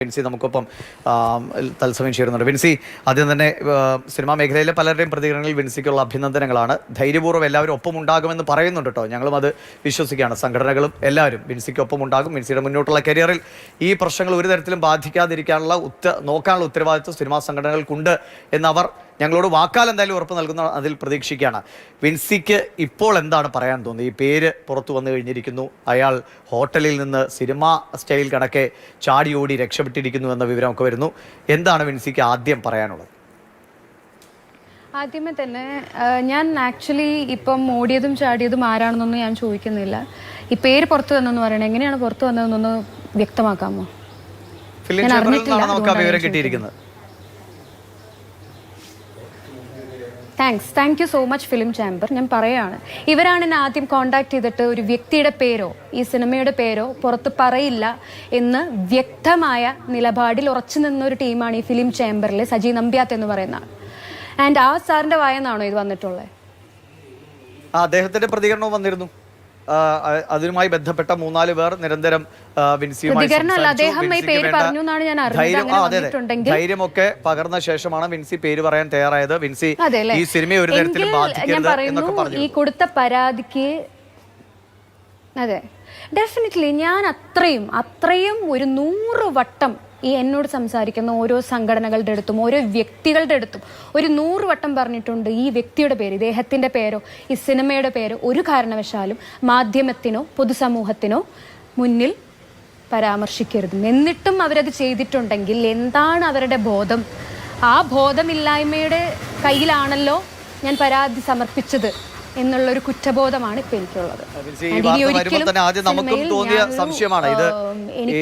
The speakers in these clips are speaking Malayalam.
വിൻസി നമുക്കൊപ്പം തത്സമയം ചേരുന്നുണ്ട്. വിൻസി, ആദ്യം തന്നെ സിനിമാ മേഖലയിലെ പലരുടെയും പ്രതികരണങ്ങളിൽ വിൻസിക്കുള്ള അഭിനന്ദനങ്ങളാണ്. ധൈര്യപൂർവ്വം എല്ലാവരും ഒപ്പം ഉണ്ടാകുമെന്ന് പറയുന്നുണ്ട് കേട്ടോ. ഞങ്ങളും അത് വിശ്വസിക്കുകയാണ്. സംഘടനകളും എല്ലാവരും വിൻസിക്കൊപ്പം ഉണ്ടാകും. വിൻസിയുടെ മുന്നോട്ടുള്ള കരിയറിൽ ഈ പ്രശ്നങ്ങൾ ഒരു തരത്തിലും ബാധിക്കാതിരിക്കാനുള്ള നോക്കാനുള്ള ഉത്തരവാദിത്വം സിനിമാ സംഘടനകൾക്കുണ്ട് എന്നവർ ഞങ്ങളോട് വാക്കാൽ എന്തായാലും ഉറപ്പ് നൽകുന്ന അതിൽ പ്രതീക്ഷിക്കുകയാണ്. വിൻസിക്ക് ഇപ്പോൾ എന്താണ് പറയാൻ തോന്നുന്നത്? ഈ പേര് പുറത്തു വന്നു കഴിഞ്ഞിരിക്കുന്നു. അയാൾ ഹോട്ടലിൽ നിന്ന് സിനിമാ സ്റ്റൈൽ കണക്കെ ചാടി ഓടി രക്ഷപ്പെട്ടിരിക്കുന്നു എന്ന വിവരമൊക്കെ വരുന്നു. എന്താണ് വിൻസിക്ക് ആദ്യം പറയാനുള്ളത്? ആദ്യമേ തന്നെ ഞാൻ ആക്ച്വലി ഇപ്പം ഓടിയതും ചാടിയതും ആരാണെന്നൊന്നും ഞാൻ ചോദിക്കുന്നില്ല. ഈ പേര് പുറത്തു വന്നെന്ന് പറയണേ, എങ്ങനെയാണ് പുറത്തു വന്നതെന്നൊന്ന് വ്യക്തമാക്കാമോ? ഫിലിം ചേംബറിൽ നിന്നാണ് നമുക്ക് ആ വിവരം കിട്ടിയിരിക്കുന്നത്. Thank you so much film chamber. ഞാൻ പറയുകയാണ്, ഇവരാണ് എന്നെ ആദ്യം കോണ്ടാക്ട് ചെയ്തിട്ട് ഒരു വ്യക്തിയുടെ പേരോ ഈ സിനിമയുടെ പേരോ പുറത്ത് പറയില്ല എന്ന് വ്യക്തമായ നിലപാടിൽ ഉറച്ചു നിന്നൊരു ടീമാണ് ഈ ഫിലിം ചേംബറിലെ സജി നമ്പ്യാത്ത് എന്ന് പറയുന്ന ആൾ. ആൻഡ് ആ സാറിന്റെ വായനാണോ ഇത് വന്നിട്ടുള്ളത്? അദ്ദേഹത്തിന്റെ പ്രതികരണവും വന്നിരുന്നു. അതുമായി ബന്ധപ്പെട്ട 3-4 പേർ നിരന്തരം ധൈര്യമൊക്കെ പകർന്ന ശേഷമാണ് വിൻസി പേര് പറയാൻ തയ്യാറായത്. വിൻസി ഈ സിനിമയെ ഒരു തരത്തിലും ബാധിക്കരുത് എന്നൊക്കെ പറഞ്ഞു. ഈ കൊടുത്ത പരാതിക്ക് അതെ ഡെഫിനറ്റ്ലി ഞാൻ അത്രയും ഒരു 100 വട്ടം ഈ എന്നോട് സംസാരിക്കുന്ന ഓരോ സംഘടനകളുടെ അടുത്തും ഓരോ വ്യക്തികളുടെ അടുത്തും ഒരു 100 വട്ടം പറഞ്ഞിട്ടുണ്ട്, ഈ വ്യക്തിയുടെ പേര്, ഇദ്ദേഹത്തിൻ്റെ പേരോ ഈ സിനിമയുടെ പേരോ ഒരു കാരണവശാലും മാധ്യമത്തിനോ പൊതുസമൂഹത്തിനോ മുന്നിൽ പരാമർശിക്കരുത്. എന്നിട്ടും അവരത് ചെയ്തിട്ടുണ്ടെങ്കിൽ എന്താണ് അവരുടെ ബോധം? ആ ബോധമില്ലായ്മയുടെ കയ്യിലാണല്ലോ ഞാൻ പരാതി സമർപ്പിച്ചത് എന്നുള്ളൊരു കുറ്റബോധമാണ് ഇപ്പൊ എനിക്കുള്ളത്. ആദ്യം നമുക്കും തോന്നിയ സംശയമാണ് ഇത്. ഈ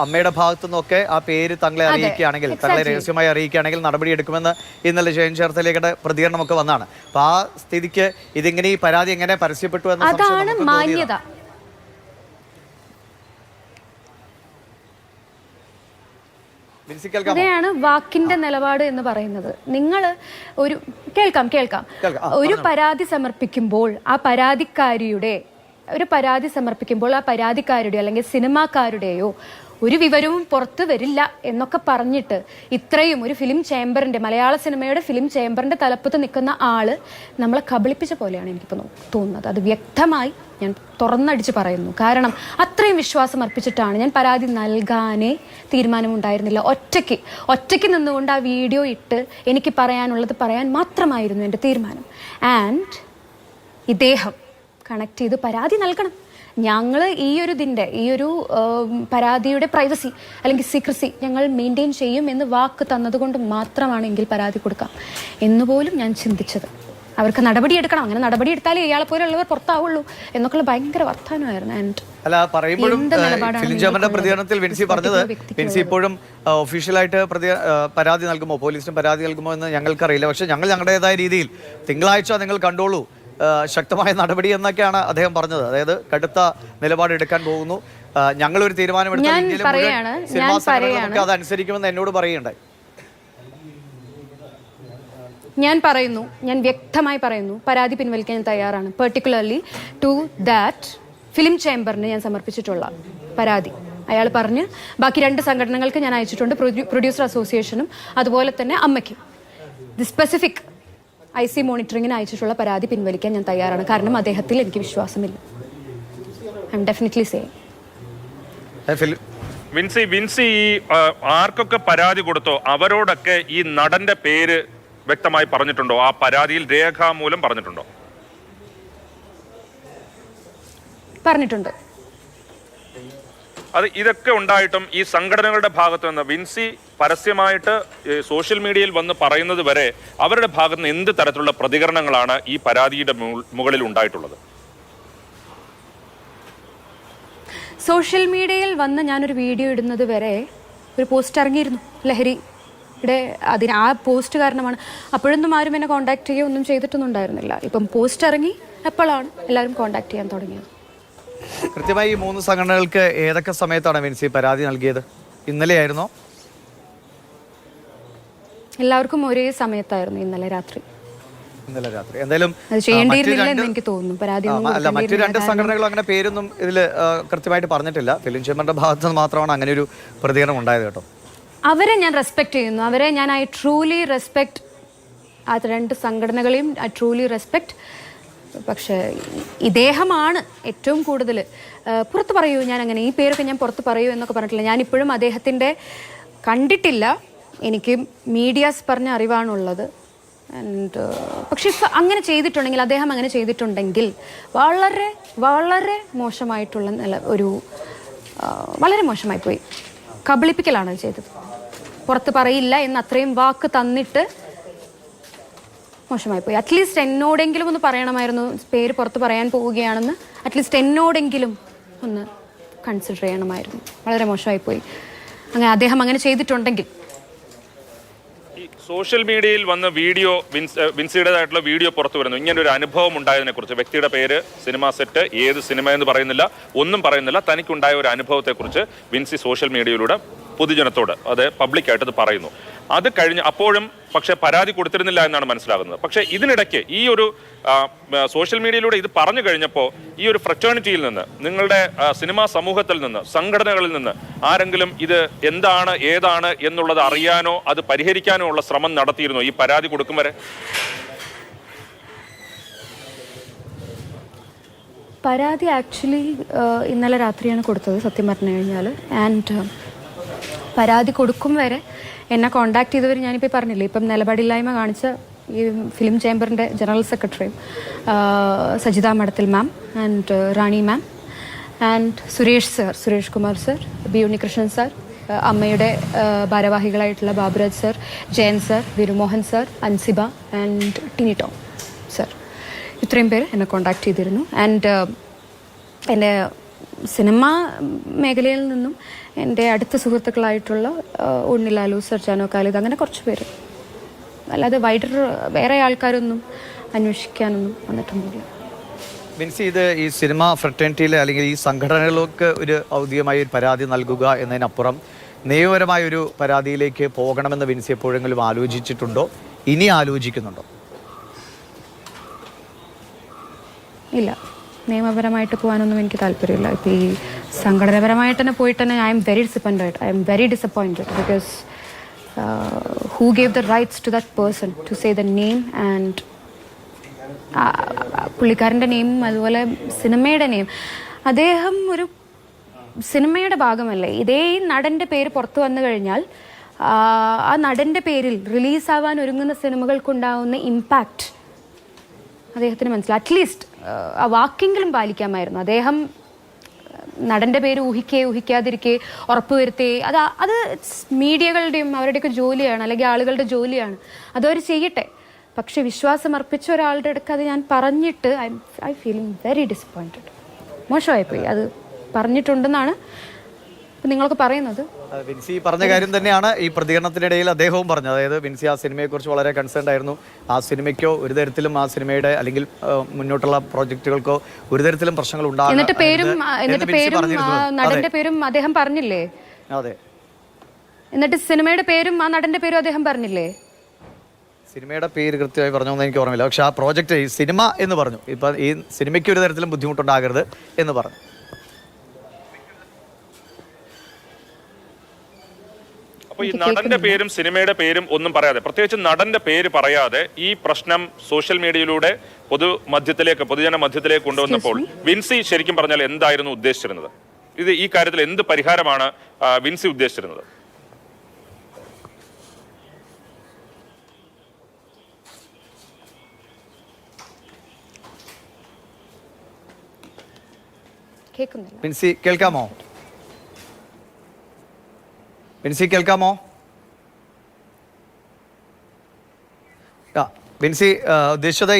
അമ്മയുടെ ഭാഗത്തു നിന്നൊക്കെ ആ പേര് തങ്ങളെ അറിയിക്കുകയാണെങ്കിൽ, തങ്ങളെ രഹസ്യമായി അറിയിക്കുകയാണെങ്കിൽ നടപടിയെടുക്കുമെന്ന് ഇന്നലെ ജയൻ ചേർത്തലയുടെ പ്രതികരണമൊക്കെ വന്നാണ്. അപ്പൊ ആ സ്ഥിതിക്ക് ഇതിങ്ങനെ ഈ പരാതി എങ്ങനെ പരസ്യപ്പെട്ടു എന്ന അതാണ് മാന്യത. അതെയാണ് വാക്കിന്റെ നിലപാട് എന്ന് പറയുന്നത്. നിങ്ങൾ കേൾക്കാം ഒരു പരാതി സമർപ്പിക്കുമ്പോൾ ആ പരാതിക്കാരുടെ അല്ലെങ്കിൽ സിനിമാക്കാരുടെയോ ഒരു വിവരവും പുറത്തു വരില്ല എന്നൊക്കെ പറഞ്ഞിട്ട് ഇത്രയും ഒരു ഫിലിം ചേംബറിന്റെ, മലയാള സിനിമയുടെ ഫിലിം ചേംബറിന്റെ തലപ്പത്ത് നിൽക്കുന്ന ആള് നമ്മളെ കബളിപ്പിച്ച പോലെയാണ് എനിക്കിപ്പോൾ തോന്നുന്നത്. അത് വ്യക്തമായി ഞാൻ തുറന്നടിച്ച് പറയുന്നു. കാരണം അത്രയും വിശ്വാസം അർപ്പിച്ചിട്ടാണ് ഞാൻ പരാതി നൽകാനേ തീരുമാനമുണ്ടായിരുന്നില്ല. ഒറ്റയ്ക്ക് നിന്നുകൊണ്ട് ആ വീഡിയോ ഇട്ട് എനിക്ക് പറയാനുള്ളത് പറയാൻ മാത്രമായിരുന്നു എൻ്റെ തീരുമാനം. ആൻഡ് ഇദ്ദേഹം കണക്ട് ചെയ്ത് പരാതി നൽകണം. ഞങ്ങൾ ഈ ഒരു പരാതിയുടെ പ്രൈവസി അല്ലെങ്കിൽ സീക്രസി ഞങ്ങൾ മെയിൻറ്റെയിൻ ചെയ്യും എന്ന് വാക്ക് തന്നതുകൊണ്ട് മാത്രമാണെങ്കിൽ പരാതി കൊടുക്കാം എന്നുപോലും ഞാൻ ചിന്തിച്ചത്. അവർക്ക് നടപടിയെടുക്കണം, അങ്ങനെ നടപടി എടുത്താലേ ഇയാളെ പോലുള്ളവർ പുറത്താവുള്ളൂ എന്നൊക്കെയുള്ള ഭയങ്കര വർത്തമാനമായിരുന്നു. ഫിലിം ചേംബറിന്റെ പ്രതികരണത്തിൽ വിൻസി പറഞ്ഞത്, വിൻസി ഇപ്പോഴും ഒഫീഷ്യലായിട്ട് പരാതി നൽകുമോ, പോലീസിന് പരാതി നൽകുമോ എന്ന് ഞങ്ങൾക്കറിയില്ല. പക്ഷെ ഞങ്ങൾ ഞങ്ങളുടേതായ രീതിയിൽ തിങ്കളാഴ്ച നിങ്ങൾ കണ്ടോളൂ, ശക്തമായ നടപടി എന്നൊക്കെയാണ് അദ്ദേഹം പറഞ്ഞത്. അതായത് കടുത്ത നിലപാടെടുക്കാൻ പോകുന്നു, ഞങ്ങളൊരു തീരുമാനമെടുത്താൽ സിനിമാ സംഘടനകൾക്ക് അതനുസരിക്കുമെന്ന് എന്നോട് പറയുകയുണ്ടായി. ഞാൻ വ്യക്തമായി പറയുന്നു, പരാതി പിൻവലിക്കാൻ തയ്യാറാണ്. പെർട്ടിക്കുലർലി ടു ദാറ്റ് ഫിലിം ചേംബറിന് ഞാൻ സമർപ്പിച്ചിട്ടുള്ള പരാതി അയാൾ പറഞ്ഞ് ബാക്കി 2 സംഘടനകൾക്ക് ഞാൻ അയച്ചിട്ടുണ്ട്. പ്രൊഡ്യൂസർ അസോസിയേഷനും അതുപോലെ തന്നെ അമ്മയ്ക്കും. ദി സ്പെസിഫിക് IC മോണിറ്ററിങ്ങിന് അയച്ചിട്ടുള്ള പരാതി പിൻവലിക്കാൻ ഞാൻ തയ്യാറാണ്. കാരണം അദ്ദേഹത്തിൽ എനിക്ക് വിശ്വാസമില്ല. I M definitely saying. Vincy ആർക്കൊക്കെ പരാതി കൊടുത്തോ അവരോടൊക്കെ ഈ നടന്റെ പേര് വ്യക്തമായി പറഞ്ഞിട്ടുണ്ടോ? ആ പരാതിയിൽ രേഖാമൂലം പറഞ്ഞിട്ടുണ്ടോ? പറഞ്ഞിട്ടുണ്ട്. അത് ഇതൊക്കെ ഉണ്ടായിട്ടും ഈ സംഘടനകളുടെ ഭാഗത്ത് നിന്ന് വിൻസി പരസ്യമായിട്ട് സോഷ്യൽ മീഡിയയിൽ വന്ന് പറയുന്നത് വരെ അവരുടെ ഭാഗത്ത് നിന്ന് എന്ത് തരത്തിലുള്ള പ്രതികരണങ്ങളാണ് ഈ പരാതിയുടെ മുകളിൽ ഉണ്ടായിട്ടുള്ളത്? സോഷ്യൽ മീഡിയയിൽ വന്ന് ഞാനൊരു വീഡിയോ ഇടുന്നത് വരെ ഒരു പോസ്റ്റ് ഇറങ്ങിയിരുന്നു ലഹരിയുടെ. ആ പോസ്റ്റ് കാരണമാണ്. അപ്പോഴൊന്നും ആരും എന്നെ കോണ്ടാക്ട് ചെയ്യുകയോ ഒന്നും ചെയ്തിട്ടൊന്നും ഉണ്ടായിരുന്നില്ല. ഇപ്പം പോസ്റ്റ് ഇറങ്ങി എപ്പോഴാണ് എല്ലാവരും കോണ്ടാക്ട് ചെയ്യാൻ തുടങ്ങിയത്. കൃത്യമായി ഈ 3 സംഘടനകൾക്ക് ഏതൊക്കെ സമയത്താണ് വിൻസി പരാതി നൽകിയത്? ഇന്നലെയായിരുന്നോ? എല്ലാവർക്കും ഒരേ സമയത്തായിരുന്നു, ഇന്നലെ രാത്രി. ഇന്നലെ രാത്രി. എന്തായാലും എനിക്ക് തോന്നുന്നു അല്ല, മറ്റു 2 സംഘടനകളും അങ്ങനെ പേരൊന്നും ഇതിൽ കൃത്യമായിട്ട് പറഞ്ഞിട്ടില്ല. ഫിലിം ചേംബറിന്റെ ഭാഗത്ത് നിന്ന് മാത്രമാണ് അങ്ങനെ ഒരു പ്രതികരണം ഉണ്ടായത് കേട്ടോ. അവരെ ഞാൻ റെസ്പെക്ട് ചെയ്യുന്നു. അവരെ ഞാൻ ഐ ട്രൂലി റെസ്പെക്ട്. ആ രണ്ട് സംഘടനകളെയും ഐ ട്രൂലി റെസ്പെക്ട്. പക്ഷേ ഇദ്ദേഹമാണ് ഏറ്റവും കൂടുതൽ പുറത്ത് പറയൂ, ഞാൻ അങ്ങനെ ഈ പേരൊക്കെ ഞാൻ പുറത്ത് പറയൂ എന്നൊക്കെ പറഞ്ഞിട്ടില്ല. ഞാനിപ്പോഴും അദ്ദേഹത്തിൻ്റെ കണ്ടിട്ടില്ല, എനിക്ക് മീഡിയാസ് പറഞ്ഞ അറിവാണുള്ളത്. ആൻഡ് പക്ഷെ ഇപ്പം അങ്ങനെ ചെയ്തിട്ടുണ്ടെങ്കിൽ, അദ്ദേഹം അങ്ങനെ ചെയ്തിട്ടുണ്ടെങ്കിൽ വളരെ വളരെ മോശമായിട്ടുള്ള വളരെ മോശമായി പോയി. കബളിപ്പിക്കലാണ് ചെയ്തത്. പുറത്ത് പറയില്ല എന്ന് അത്രയും വാക്ക് തന്നിട്ട് മോശമായി പോയി. അറ്റ്ലീസ്റ്റ് എന്നോടെങ്കിലും ഒന്ന് പറയണമായിരുന്നു, പേര് പുറത്ത് പറയാൻ പോവുകയാണെന്ന് അറ്റ്ലീസ്റ്റ് എന്നോടെങ്കിലും ഒന്ന് കൺസിഡർ ചെയ്യണമായിരുന്നു. വളരെ മോശമായി പോയി അങ്ങനെ അദ്ദേഹം അങ്ങനെ ചെയ്തിട്ടുണ്ടെങ്കിൽ. ഈ സോഷ്യൽ മീഡിയയിൽ വന്ന വീഡിയോ, വിൻസിയുടേതായിട്ടുള്ള വീഡിയോ പുറത്തു വരുന്നു. ഇങ്ങനെ ഒരു അനുഭവം ഉണ്ടായതിനെ കുറിച്ച്, വ്യക്തിയുടെ പേര്, സിനിമ സെറ്റ്, ഏത് സിനിമ എന്ന് പറയുന്നില്ല, ഒന്നും പറയുന്നില്ല, തനിക്കുണ്ടായ ഒരു അനുഭവത്തെക്കുറിച്ച് വിൻസി സോഷ്യൽ മീഡിയയിലൂടെ പൊതുജനത്തോട്, അത് പബ്ലിക്കായിട്ട് അത് പറയുന്നു. അത് കഴിഞ്ഞ് അപ്പോഴും പക്ഷേ പരാതി കൊടുത്തിരുന്നില്ല എന്നാണ് മനസ്സിലാകുന്നത്. പക്ഷേ ഇതിനിടയ്ക്ക് ഈ ഒരു സോഷ്യൽ മീഡിയയിലൂടെ ഇത് പറഞ്ഞു കഴിഞ്ഞപ്പോൾ ഈ ഒരു ഫ്രറ്റേണിറ്റിയിൽ നിന്ന്, നിങ്ങളുടെ സിനിമാ സമൂഹത്തിൽ നിന്ന്, സംഘടനകളിൽ നിന്ന് ആരെങ്കിലും ഇത് എന്താണ് ഏതാണ് എന്നുള്ളത് അറിയാനോ അത് പരിഹരിക്കാനോ ഉള്ള ശ്രമം നടത്തിയിരുന്നോ ഈ പരാതി കൊടുക്കും വരെ? പരാതി ആക്ച്വലി ഇന്നലെ രാത്രിയാണ് കൊടുത്തത് സത്യം പറഞ്ഞു കഴിഞ്ഞാൽ. ആൻഡ് പരാതി കൊടുക്കും വരെ എന്നെ കോണ്ടാക്ട് ചെയ്തവർ ഞാനിപ്പോൾ പറഞ്ഞില്ലേ, ഇപ്പം നിലപാടില്ലായ്മ കാണിച്ച ഈ ഫിലിം ചേംബറിൻ്റെ ജനറൽ സെക്രട്ടറിയും Sajitha Madathil ma'am and Rani ma'am and Suresh Kumar sir, B Unnikrishnan sir, അമ്മയുടെ ഭാരവാഹികളായിട്ടുള്ള Baburaj sir, Jayan sir, Virumohan sir, Ansiba and Tini Tom sir, ഇത്രയും പേര് എന്നെ കോണ്ടാക്ട് ചെയ്തിരുന്നു. ആൻഡ് എൻ്റെ സിനിമാ മേഖലയിൽ നിന്നും എൻ്റെ അടുത്ത സുഹൃത്തുക്കളായിട്ടുള്ള ഉണ്ണിലാലു, സർജാനോ ഖാലിദ്, അങ്ങനെ കുറച്ച് പേര്, അല്ലാതെ വൈഡർ വേറെ ആൾക്കാരൊന്നും അന്വേഷിക്കാനൊന്നും വന്നിട്ടൊന്നുമില്ല. വിൻസി, ഇത് ഈ സിനിമ ഫ്രറ്റേണിറ്റിയിലെ അല്ലെങ്കിൽ ഈ സംഘടനകൾക്ക് ഒരു ഔദ്യോഗികമായി ഒരു പരാതി നൽകുക എന്നതിനപ്പുറം നിയമപരമായ ഒരു പരാതിയിലേക്ക് പോകണമെന്ന് വിൻസി എപ്പോഴെങ്കിലും ആലോചിച്ചിട്ടുണ്ടോ? ഇനി ആലോചിക്കുന്നുണ്ടോ? ഇല്ല, നിയമപരമായിട്ട് പോകാനൊന്നും എനിക്ക് താല്പര്യമില്ല. ഇപ്പോൾ ഈ സംഘടനാപരമായിട്ട് തന്നെ പോയിട്ട് തന്നെ I am very disappointed because who gave the rights to that person to say the name and പുള്ളിക്കാരൻ്റെ നെയിമും അതുപോലെ സിനിമയുടെ നെയിം. അദ്ദേഹം ഒരു സിനിമയുടെ ഭാഗമല്ലേ. ഇതേ നടൻ്റെ പേര് പുറത്തു വന്നു കഴിഞ്ഞാൽ ആ നടൻ്റെ പേരിൽ റിലീസാവാൻ ഒരുങ്ങുന്ന സിനിമകൾക്കുണ്ടാവുന്ന ഇമ്പാക്റ്റ് അദ്ദേഹത്തിന് മനസ്സിലായി. അറ്റ്ലീസ്റ്റ് ആ വാക്കെങ്കിലും പാലിക്കാമായിരുന്നു. അദ്ദേഹം നടൻ്റെ പേര് ഊഹിക്കാതിരിക്കെ ഉറപ്പുവരുത്തേ, അത് മീഡിയകളുടെയും അവരുടെയൊക്കെ ജോലിയാണ്, അല്ലെങ്കിൽ ആളുകളുടെ ജോലിയാണ്, അതവർ ചെയ്യട്ടെ. പക്ഷെ വിശ്വാസം അർപ്പിച്ച ഒരാളുടെ അടുക്ക് അത് ഞാൻ പറഞ്ഞിട്ട് ഐ ഫീലിംഗ് വെരി ഡിസപ്പോയിൻറ്റഡ്. മോശമായിപ്പോയി. അത് പറഞ്ഞിട്ടുണ്ടെന്നാണ് നിങ്ങളൊക്കെ പറയുന്നത്. വിൻസി പറഞ്ഞ കാര്യം തന്നെയാണ് ഈ പ്രതികരണത്തിനിടയിൽ അദ്ദേഹവും പറഞ്ഞത്. അതായത് വിൻസി ആ സിനിമയെക്കുറിച്ച് വളരെ കൺസേൺഡ് ആയിരുന്നു. ആ സിനിമയ്ക്കോ ഒരു തരത്തിലും ആ സിനിമയുടെ അല്ലെങ്കിൽ മുന്നോട്ടുള്ള പ്രോജക്റ്റുകൾക്കോ ഒരു തരത്തിലും പ്രശ്നങ്ങൾ എന്നിട്ട് പേരും നടന്റെ പേരും അദ്ദേഹം പറഞ്ഞില്ലേ? അതെ. എന്നിട്ട് സിനിമയുടെ പേരും ആ നടന്റെ പേരും അദ്ദേഹം പറഞ്ഞില്ലേ? സിനിമയുടെ പേര് കൃത്യമായി പറഞ്ഞോന്ന് എനിക്ക് ഓർമ്മയില്ല. പക്ഷെ ആ പ്രോജക്റ്റ് ഈ സിനിമ എന്ന് പറഞ്ഞു. ഇപ്പൊ ഈ സിനിമയ്ക്ക് ഒരു തരത്തിലും ബുദ്ധിമുട്ടുണ്ടാകരുത് എന്ന് പറഞ്ഞു. അപ്പോൾ ഈ നടന്റെ പേരും സിനിമയുടെ പേരും ഒന്നും പറയാതെ, പ്രത്യേകിച്ച് നടന്റെ പേര് പറയാതെ ഈ പ്രശ്നം സോഷ്യൽ മീഡിയയിലൂടെ പൊതുജന മധ്യത്തിലേക്ക് കൊണ്ടുവന്നപ്പോൾ വിൻസി ശരിക്കും പറഞ്ഞാൽ എന്തായിരുന്നു ഉദ്ദേശിച്ചിരുന്നത്? ഈ കാര്യത്തിൽ എന്ത് പരിഹാരമാണ് വിൻസി ഉദ്ദേശിച്ചിരുന്നത്? വിൻസി കേൾക്കാമോ? വിൻസി കേൾക്കാമോ? വിൻസി ഉദ്ദേശിച്ചത്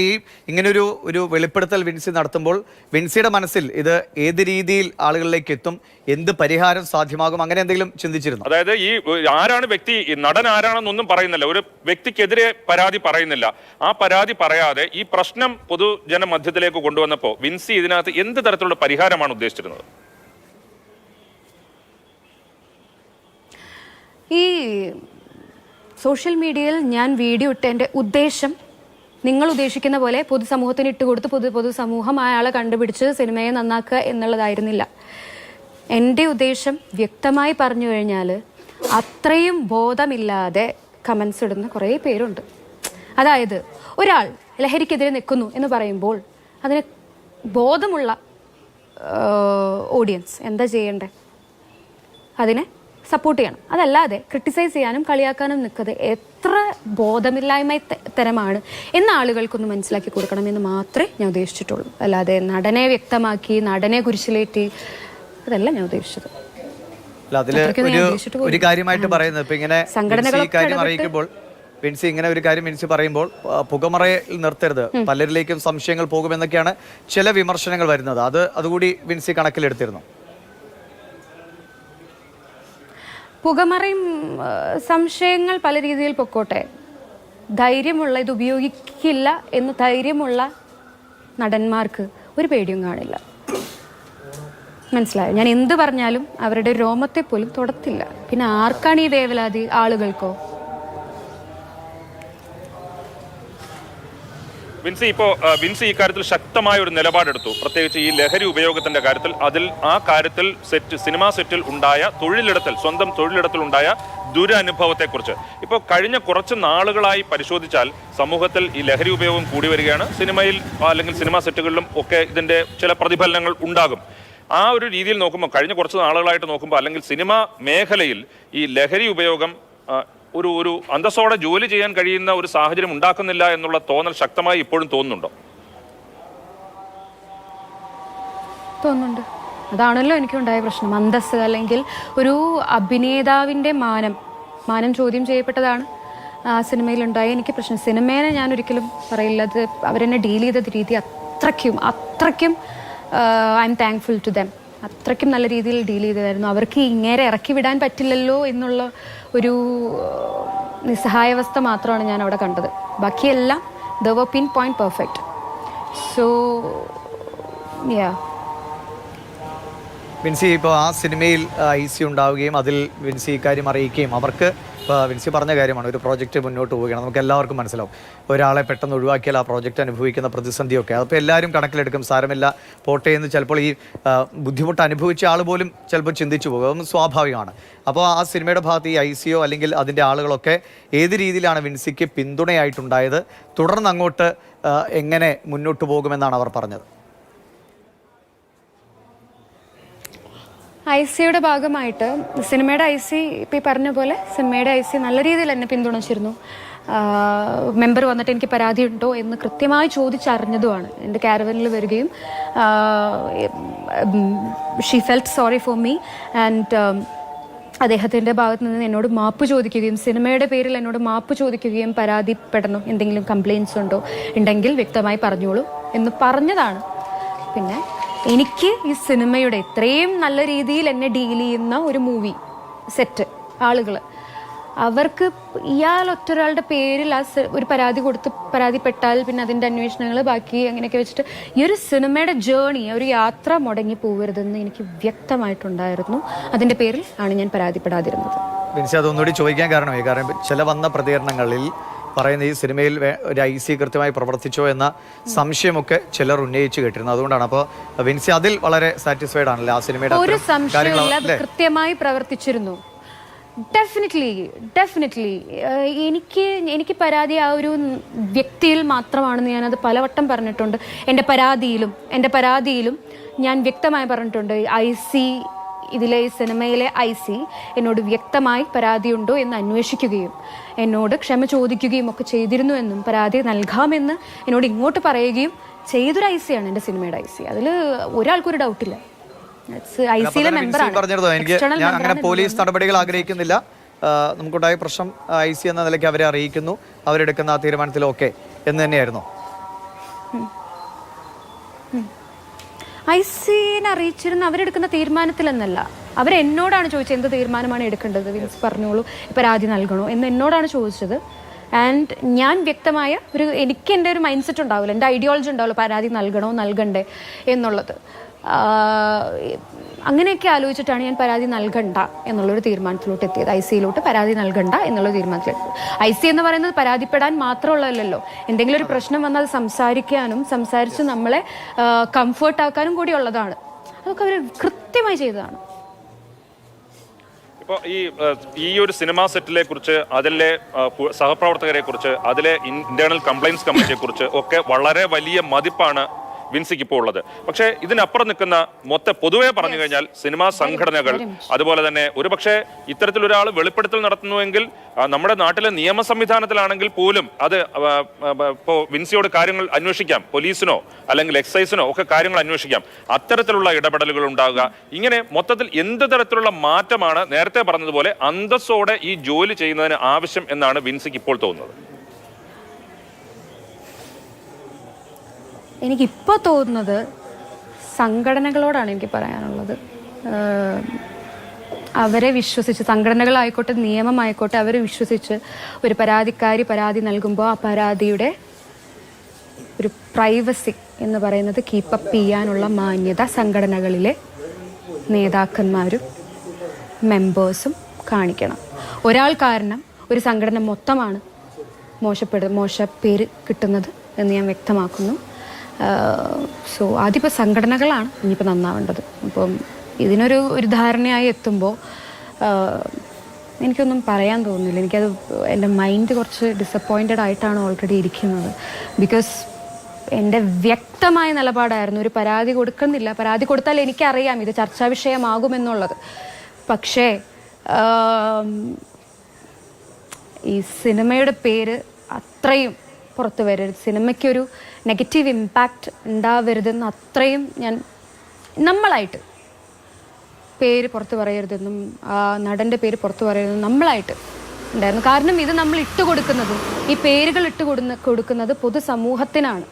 ഇങ്ങനൊരു വെളിപ്പെടുത്തൽ വിൻസി നടത്തുമ്പോൾ വിൻസിയുടെ മനസ്സിൽ ഇത് ഏത് രീതിയിൽ ആളുകളിലേക്ക് എത്തും, എന്ത് പരിഹാരം സാധ്യമാകും, അങ്ങനെ എന്തെങ്കിലും ചിന്തിച്ചിരുന്നു? അതായത് ഈ ആരാണ് വ്യക്തി, നടൻ ആരാണെന്നൊന്നും പറയുന്നില്ല, ഒരു വ്യക്തിക്കെതിരെ പരാതി പറയുന്നില്ല. ആ പരാതി പറയാതെ ഈ പ്രശ്നം പൊതുജന മധ്യത്തിലേക്ക് കൊണ്ടുവന്നപ്പോൾ വിൻസി ഇതിനകത്ത് എന്ത് തരത്തിലുള്ള പരിഹാരമാണ് ഉദ്ദേശിച്ചിരുന്നത്? ഈ സോഷ്യൽ മീഡിയയിൽ ഞാൻ വീഡിയോ ഇട്ടതിൻ്റെ ഉദ്ദേശം നിങ്ങൾ ഉദ്ദേശിക്കുന്ന പോലെ പൊതുസമൂഹത്തിന് ഇട്ടുകൊടുത്ത് പൊതുസമൂഹം അയാളെ കണ്ടുപിടിച്ച് സിനിമയെ നന്നാക്കുക എന്നുള്ളതായിരുന്നില്ല. എൻ്റെ ഉദ്ദേശം വ്യക്തമായി പറഞ്ഞു കഴിഞ്ഞാൽ അത്രയും ബോധമില്ലാതെ കമൻസ് ഇടുന്ന കുറേ പേരുണ്ട്. അതായത് ഒരാൾ ലഹരിക്കെതിരെ നിൽക്കുന്നു എന്ന് പറയുമ്പോൾ അതിന് ബോധമുള്ള ഓഡിയൻസ് എന്താ ചെയ്യണ്ടേ? അതിനെ സപ്പോർട്ട് ചെയ്യണം. അതല്ലാതെ ക്രിട്ടിസൈസ് ചെയ്യാനും കളിയാക്കാനും നിൽക്കുന്നത് എത്ര ബോധമില്ലായ്മ തരമാണ് എന്ന ആളുകൾക്കൊന്ന് മനസ്സിലാക്കി കൊടുക്കണമെന്ന് മാത്രമേ ഞാൻ ഉദ്ദേശിച്ചിട്ടുള്ളൂ. അല്ലാതെ നടനെ വ്യക്തമാക്കി നടനെ കുരിശിലേറ്റി അതല്ല ഞാൻ ഉദ്ദേശിച്ചത്. ഒരു കാര്യമായിട്ട് പറയുന്നത് ഇപ്പൊ ഇങ്ങനെ കാര്യം അറിയിക്കുമ്പോൾ വിൻസി ഇങ്ങനെ ഒരു കാര്യം വിൻസി പറയുമ്പോൾ പുകമറയിൽ നിർത്തരുത്, പലരിലേക്കും സംശയങ്ങൾ പോകുമെന്നൊക്കെയാണ് ചില വിമർശനങ്ങൾ വരുന്നത്. അതുകൂടി വിൻസി കണക്കിലെടുത്തിരുന്നു. പുകമറയും സംശയങ്ങൾ പല രീതിയിൽ പൊക്കോട്ടെ, ധൈര്യമുള്ള ഇത് ഉപയോഗിക്കില്ല എന്ന് ധൈര്യമുള്ള നടന്മാർക്ക് ഒരു പേടിയും കാണില്ല. മനസ്സിലായോ? ഞാൻ എന്ത് പറഞ്ഞാലും അവരുടെ രോമത്തെ പോലും തൊടത്തില്ല. പിന്നെ ആർക്കാണ് ഈ വേവലാതി? ആളുകൾക്കോ? വിൻസി ഈ കാര്യത്തിൽ ശക്തമായ ഒരു നിലപാടെടുത്തു. പ്രത്യേകിച്ച് ഈ ലഹരി ഉപയോഗത്തിന്റെ കാര്യത്തിൽ. ആ കാര്യത്തിൽ സിനിമാ സെറ്റിൽ ഉണ്ടായ സ്വന്തം തൊഴിലിടത്തിൽ ഉണ്ടായ ദുരനുഭവത്തെക്കുറിച്ച്. ഇപ്പോൾ കഴിഞ്ഞ കുറച്ച് നാളുകളായി പരിശോധിച്ചാൽ സമൂഹത്തിൽ ഈ ലഹരി ഉപയോഗം കൂടി വരികയാണ്. സിനിമയിൽ അല്ലെങ്കിൽ സിനിമാ സെറ്റുകളിലും ഒക്കെ ഇതിന്റെ ചില പ്രതിഫലനങ്ങൾ ഉണ്ടാകും. ആ ഒരു രീതിയിൽ നോക്കുമ്പോൾ കഴിഞ്ഞ കുറച്ച് നാളുകളായിട്ട് നോക്കുമ്പോൾ അല്ലെങ്കിൽ സിനിമാ മേഖലയിൽ ഈ ലഹരി ഉപയോഗം ഒരു അന്തസ്സോടെ ജോലി ചെയ്യാൻ കഴിയുന്ന ഒരു സാഹചര്യം ഉണ്ടാക്കുന്നില്ല എന്നുള്ള തോന്നൽ ശക്തമായി ഇപ്പോഴും തോന്നുന്നുണ്ടോ? തോന്നുന്നുണ്ട്. അതാണല്ലോ എനിക്കുണ്ടായ പ്രശ്നം. അന്തസ്സ് അല്ലെങ്കിൽ ഒരു അഭിനേതാവിൻ്റെ മാനം ചോദ്യം ചെയ്യപ്പെട്ടതാണ് ആ സിനിമയിലുണ്ടായ എനിക്ക് പ്രശ്നം. സിനിമേനെ ഞാൻ ഒരിക്കലും പറയില്ല, അത് അവരെന്നെ ഡീൽ ചെയ്ത രീതി അത്രയ്ക്കും I am thankful to them. അത്രയ്ക്കും നല്ല രീതിയിൽ ഡീൽ ചെയ്തതായിരുന്നു. അവർക്ക് ഇങ്ങേരെ ഇറക്കി വിടാൻ പറ്റില്ലല്ലോ എന്നുള്ള ഒരു നിസ്സഹായാവസ്ഥ മാത്രമാണ് ഞാൻ അവിടെ കണ്ടത്. ബാക്കിയെല്ലാം ദ വർ pinpoint perfect. So ya. Vincy ഇപ്പോൾ ആ സിനിമയിൽ IC ഉണ്ടാവുകയും അതിൽ വിൻസി ഇക്കാര്യം അറിയിക്കുകയും അവർക്ക് ഇപ്പോൾ വിൻസി പറഞ്ഞ കാര്യമാണ്, ഒരു പ്രോജക്റ്റ് മുന്നോട്ട് പോവുകയാണ്. നമുക്ക് എല്ലാവർക്കും മനസ്സിലാവും ഒരാളെ പെട്ടെന്ന് ഒഴിവാക്കിയാൽ ആ പ്രോജക്റ്റ് അനുഭവിക്കുന്ന പ്രതിസന്ധിയൊക്കെ അതിപ്പോൾ എല്ലാവരും കണക്കിലെടുക്കും. സാരമില്ല പോട്ടെ എന്ന് ചിലപ്പോൾ ഈ ബുദ്ധിമുട്ട് അനുഭവിച്ച ആൾ പോലും ചിലപ്പോൾ ചിന്തിച്ചു പോകും. അതൊന്നും സ്വാഭാവികമാണ്. അപ്പോൾ ആ സിനിമയുടെ ഭാഗത്ത് ഈ ICO അല്ലെങ്കിൽ അതിൻ്റെ ആളുകളൊക്കെ ഏത് രീതിയിലാണ് വിൻസിക്ക് പിന്തുണയായിട്ടുണ്ടായത്, തുടർന്ന് അങ്ങോട്ട് എങ്ങനെ മുന്നോട്ട് പോകുമെന്നാണ് അവർ പറഞ്ഞത്? ICയുടെ ഭാഗമായിട്ട് സിനിമയുടെ IC ഇപ്പം ഈ പറഞ്ഞ പോലെ സിനിമയുടെ IC നല്ല രീതിയിൽ എന്നെ പിന്തുണച്ചിരുന്നു. മെമ്പർ വന്നിട്ട് എനിക്ക് പരാതി ഉണ്ടോ എന്ന് കൃത്യമായി ചോദിച്ചറിഞ്ഞതുമാണ്. എൻ്റെ കാരവനിൽ വരികയും she felt sorry for me and അദ്ദേഹത്തിൻ്റെ ഭാഗത്ത് നിന്ന് എന്നോട് മാപ്പ് ചോദിക്കുകയും സിനിമയുടെ പേരിൽ എന്നോട് മാപ്പ് ചോദിക്കുകയും പരാതിപ്പെടണം, എന്തെങ്കിലും കംപ്ലയിൻസ് ഉണ്ടെങ്കിൽ വ്യക്തമായി പറഞ്ഞോളൂ എന്ന് പറഞ്ഞതാണ്. പിന്നെ എനിക്ക് ഈ സിനിമയുടെ ഇത്രയും നല്ല രീതിയിൽ എന്നെ ഡീൽ ചെയ്യുന്ന ഒരു മൂവി സെറ്റ് ആളുകൾ, അവർക്ക് ഇയാൾ ഒറ്റൊരാളുടെ പേരിൽ ഒരു പരാതിപ്പെട്ടാൽ പിന്നെ അതിൻ്റെ അന്വേഷണങ്ങൾ ബാക്കി അങ്ങനെയൊക്കെ വെച്ചിട്ട് ഈ ഒരു സിനിമയുടെ ജേണി, ഒരു യാത്ര മുടങ്ങി പോകരുതെന്ന് എനിക്ക് വ്യക്തമായിട്ടുണ്ടായിരുന്നു. അതിൻ്റെ പേരിൽ ആണ് ഞാൻ പരാതിപ്പെടാതിരുന്നത്. വിൻസി അതൊന്നുകൂടി ചോദിക്കാൻ കാരണം ചില വന്ന പ്രതികരണങ്ങളിൽ പറയുന്ന ഈ സിനിമയിൽ ഒരു IC കൃത്യമായി പ്രവർത്തിച്ചോ എന്ന സംശയമൊക്കെ ചിലർ ഉന്നയിച്ചു കേട്ടിരുന്നു. അതുകൊണ്ടാണ്. അപ്പോൾ വിൻസി അതിൽ വളരെ സാറ്റിസ്ഫൈഡ് ആണല്ലേ ആ സിനിമയുടെ? ഒരു സംശയമില്ല, കൃത്യമായി പ്രവർത്തിച്ചിരുന്നു. ഡെഫിനറ്റ്ലി എനിക്ക് പരാതി ആ ഒരു വ്യക്തിയിൽ മാത്രമാണെന്ന് ഞാനത് പലവട്ടം പറഞ്ഞിട്ടുണ്ട്. എൻ്റെ പരാതിയിലും ഞാൻ വ്യക്തമായി പറഞ്ഞിട്ടുണ്ട്. IC ഇതിലെ ഈ സിനിമയിലെ IC എന്നോട് വ്യക്തമായി പരാതിയുണ്ടോ എന്ന് അന്വേഷിക്കുകയും എന്നോട് ക്ഷമ ചോദിക്കുകയും ഒക്കെ ചെയ്തിരുന്നു എന്നും പരാതി നൽകാമെന്ന് എന്നോട് ഇങ്ങോട്ട് പറയുകയും ചെയ്തൊരു ICയാണ് എൻ്റെ സിനിമയുടെ IC. അതിൽ ഒരാൾക്കൊരു ഡൗട്ടില്ല. ICയിലെ മെമ്പറാണ്. ഞാൻ അങ്ങനെ പോലീസ് നടപടികൾ ആഗ്രഹിക്കുന്നില്ല. നമുക്കുണ്ടായ പ്രശ്നം IC എന്ന നിലയ്ക്ക് അവരെ അറിയിക്കുന്നു, അവരെടുക്കുന്ന ആ തീരുമാനത്തിലൊക്കെ എന്ന് തന്നെയായിരുന്നു. ICനെ അറിയിച്ചിരുന്ന അവരെടുക്കുന്ന തീരുമാനത്തിലെന്നല്ല, അവരെന്നോടാണ് ചോദിച്ചത് എന്ത് തീരുമാനമാണ് എടുക്കേണ്ടത്, വിൻസ് പറഞ്ഞോളൂ പരാതി നൽകണോ എന്ന് എന്നോടാണ് ചോദിച്ചത്. ആൻഡ് ഞാൻ വ്യക്തമായ എനിക്ക് എൻ്റെ ഒരു മൈൻഡ് സെറ്റ് ഉണ്ടാവില്ല, എൻ്റെ ഐഡിയോളജി ഉണ്ടാവില്ല പരാതി നൽകണോ നൽകണ്ടേ എന്നുള്ളത്. അങ്ങനെയൊക്കെ ആലോചിച്ചിട്ടാണ് ഞാൻ പരാതി നൽകണ്ട എന്നുള്ളൊരു തീരുമാനത്തിലോട്ട് എത്തിയത്. ICയിലോട്ട് പരാതി നൽകണ്ട എന്നുള്ള തീരുമാനത്തിലെത്തിയത്. IC എന്ന് പറയുന്നത് പരാതിപ്പെടാൻ മാത്രമുള്ളതല്ലോ, എന്തെങ്കിലും ഒരു പ്രശ്നം വന്നാൽ സംസാരിക്കാനും സംസാരിച്ച് നമ്മളെ കംഫർട്ട് ആക്കാനും കൂടി ഉള്ളതാണ്. അതൊക്കെ അവർ കൃത്യമായി ചെയ്തതാണ്. ഇപ്പോൾ ഈ ഒരു സിനിമാ സെറ്റിലെ കുറിച്ച്, അതിലെ സഹപ്രവർത്തകരെ കുറിച്ച്, അതിലെ ഇന്റേണൽ കംപ്ലൈൻസ് കമ്മിറ്റിയെ കുറിച്ച് ഒക്കെ വളരെ വലിയ മതിപ്പാണ് വിൻസിക്ക് ഇപ്പോൾ ഉള്ളത്. പക്ഷേ ഇതിനപ്പുറം നിൽക്കുന്ന പൊതുവെ പറഞ്ഞു കഴിഞ്ഞാൽ സിനിമാ സംഘടനകൾ, അതുപോലെ തന്നെ ഒരുപക്ഷെ ഇത്തരത്തിലൊരാൾ വെളിപ്പെടുത്തൽ നടത്തുന്നുവെങ്കിൽ നമ്മുടെ നാട്ടിലെ നിയമ സംവിധാനത്തിലാണെങ്കിൽ പോലും അത് ഇപ്പോൾ വിൻസിയോട് കാര്യങ്ങൾ അന്വേഷിക്കാം, പോലീസിനോ അല്ലെങ്കിൽ എക്സൈസിനോ ഒക്കെ കാര്യങ്ങൾ അന്വേഷിക്കാം. അത്തരത്തിലുള്ള ഇടപെടലുകൾ ഉണ്ടാകുക, ഇങ്ങനെ മൊത്തത്തിൽ എന്ത് തരത്തിലുള്ള മാറ്റമാണ് നേരത്തെ പറഞ്ഞതുപോലെ അന്തസ്സോടെ ഈ ജോലി ചെയ്യുന്നതിന് ആവശ്യം എന്നാണ് വിൻസിക്ക് ഇപ്പോൾ തോന്നുന്നത്? എനിക്കിപ്പോൾ തോന്നുന്നത് സംഘടനകളോടാണ് എനിക്ക് പറയാനുള്ളത്. അവരെ വിശ്വസിച്ച്, സംഘടനകളായിക്കോട്ടെ നിയമമായിക്കോട്ടെ, അവരെ വിശ്വസിച്ച് ഒരു പരാതിക്കാരി പരാതി നൽകുമ്പോൾ ആ പരാതിയുടെ ഒരു പ്രൈവസി എന്ന് പറയുന്നത് കീപ്പപ്പ് ചെയ്യാനുള്ള മാന്യത സംഘടനകളിലെ നേതാക്കന്മാരും മെമ്പേഴ്സും കാണിക്കണം. ഒരാൾ കാരണം ഒരു സംഘടന മൊത്തമാണ് മോശപ്പേര് കിട്ടുന്നത് എന്ന് ഞാൻ വ്യക്തമാക്കുന്നു. സോ ആദ്യമിപ്പോൾ സംഘടനകളാണ് ഇനിയിപ്പോൾ നന്നാവേണ്ടത്. അപ്പം ഇതിനൊരു ധാരണയായി എത്തുമ്പോൾ എനിക്കൊന്നും പറയാൻ തോന്നുന്നില്ല. എനിക്കത് എൻ്റെ മൈൻഡ് കുറച്ച് ഡിസപ്പോയിൻറ്റഡ് ആയിട്ടാണ് ഓൾറെഡി ഇരിക്കുന്നത്. ബിക്കോസ് എൻ്റെ വ്യക്തമായ നിലപാടായിരുന്നു ഒരു പരാതി കൊടുക്കുന്നില്ല. പരാതി കൊടുത്താൽ എനിക്കറിയാം ഇത് ചർച്ചാ വിഷയമാകുമെന്നുള്ളത്. പക്ഷേ ഈ സിനിമയുടെ പേര് അത്രയും പുറത്തു വരരുത്, സിനിമയ്ക്കൊരു നെഗറ്റീവ് ഇമ്പാക്റ്റ് ഉണ്ടാവരുതെന്ന് അത്രയും ഞാൻ നമ്മളായിട്ട് പേര് പുറത്ത് പറയരുതെന്നും ആ നടൻ്റെ പേര് പുറത്ത് പറയരുതെന്നും നമ്മളായിട്ട് ഉണ്ടായിരുന്നു. കാരണം ഇത് നമ്മൾ ഇട്ടുകൊടുക്കുന്നത്, ഈ പേരുകൾ കൊടുക്കുന്നത് പൊതുസമൂഹത്തിനാണ്.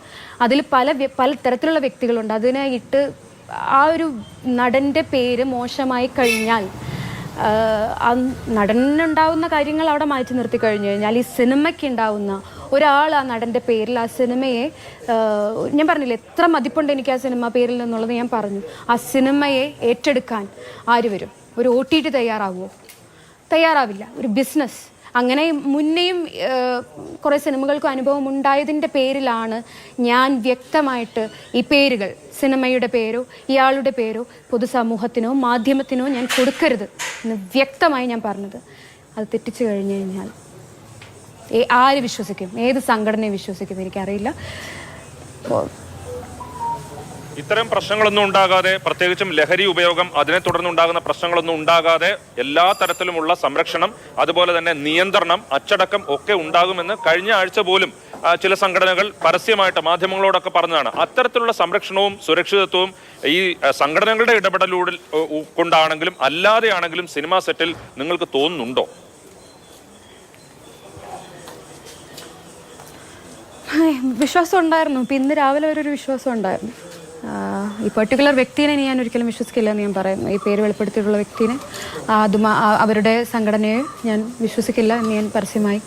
അതിൽ പല തരത്തിലുള്ള വ്യക്തികളുണ്ട്. അതിനെ ഇട്ട് ആ ഒരു നടൻ്റെ പേര് മോശമായി കഴിഞ്ഞാൽ ആ നടനുണ്ടാവുന്ന കാര്യങ്ങൾ അവിടെ മാറ്റി നിർത്തി കഴിഞ്ഞു കഴിഞ്ഞാൽ ഈ സിനിമയ്ക്ക് ഉണ്ടാവുന്ന ഒരാൾ ആ നടൻ്റെ പേരിൽ ആ സിനിമയെ, ഞാൻ പറഞ്ഞില്ല എത്ര മതിപ്പുണ്ട് എനിക്ക് ആ സിനിമ പേരിൽ നിന്നുള്ളത് ഞാൻ പറഞ്ഞു. ആ സിനിമയെ ഏറ്റെടുക്കാൻ ആര് വരും? ഒരു OTT തയ്യാറാവുമോ? തയ്യാറാവില്ല. ഒരു ബിസിനസ്. അങ്ങനെ മുന്നേയും കുറേ സിനിമകൾക്ക് അനുഭവം ഉണ്ടായതിൻ്റെ പേരിലാണ് ഞാൻ വ്യക്തമായിട്ട് ഈ പേരുകൾ, സിനിമയുടെ പേരോ ഇയാളുടെ പേരോ പൊതുസമൂഹത്തിനോ മാധ്യമത്തിനോ ഞാൻ കൊടുക്കരുത് എന്ന് വ്യക്തമായി ഞാൻ പറഞ്ഞത്. അത് തെറ്റിച്ചു കഴിഞ്ഞു കഴിഞ്ഞാൽ ആര് വിശ്വസിക്കും? ഏത് സംഘടനയെ വിശ്വസിക്കും? എനിക്കറിയില്ല. ഇത്തരം പ്രശ്നങ്ങളൊന്നും ഉണ്ടാകാതെ, പ്രത്യേകിച്ചും ലഹരി ഉപയോഗം അതിനെ തുടർന്നുണ്ടാകുന്ന പ്രശ്നങ്ങളൊന്നും ഉണ്ടാകാതെ എല്ലാ തരത്തിലുമുള്ള സംരക്ഷണം, അതുപോലെ തന്നെ നിയന്ത്രണം, അച്ചടക്കം ഒക്കെ ഉണ്ടാകുമെന്ന് കഴിഞ്ഞ ആഴ്ച പോലും ചില സംഘടനകൾ പരസ്യമായിട്ട് മാധ്യമങ്ങളോടൊക്കെ പറഞ്ഞതാണ്. അത്തരത്തിലുള്ള സംരക്ഷണവും സുരക്ഷിതത്വവും ഈ സംഘടനകളുടെ ഇടപെടലൂടെ കൊണ്ടാണെങ്കിലും അല്ലാതെയാണെങ്കിലും സിനിമാ സെറ്റിൽ നിങ്ങൾക്ക് തോന്നുന്നുണ്ടോ? വിശ്വാസം ഉണ്ടായിരുന്നു. ഇപ്പം ഇന്ന് രാവിലെ വരെ ഒരു വിശ്വാസം ഉണ്ടായിരുന്നു. ഈ പെർട്ടിക്കുലർ വ്യക്തിനെ ഞാൻ ഒരിക്കലും വിശ്വസിക്കില്ല എന്ന് ഞാൻ പറയുന്നു. ഈ പേര് വെളിപ്പെടുത്തിയിട്ടുള്ള വ്യക്തിനെ, അവരുടെ സംഘടനയെ ഞാൻ വിശ്വസിക്കില്ല എന്ന് ഞാൻ പരസ്യമായി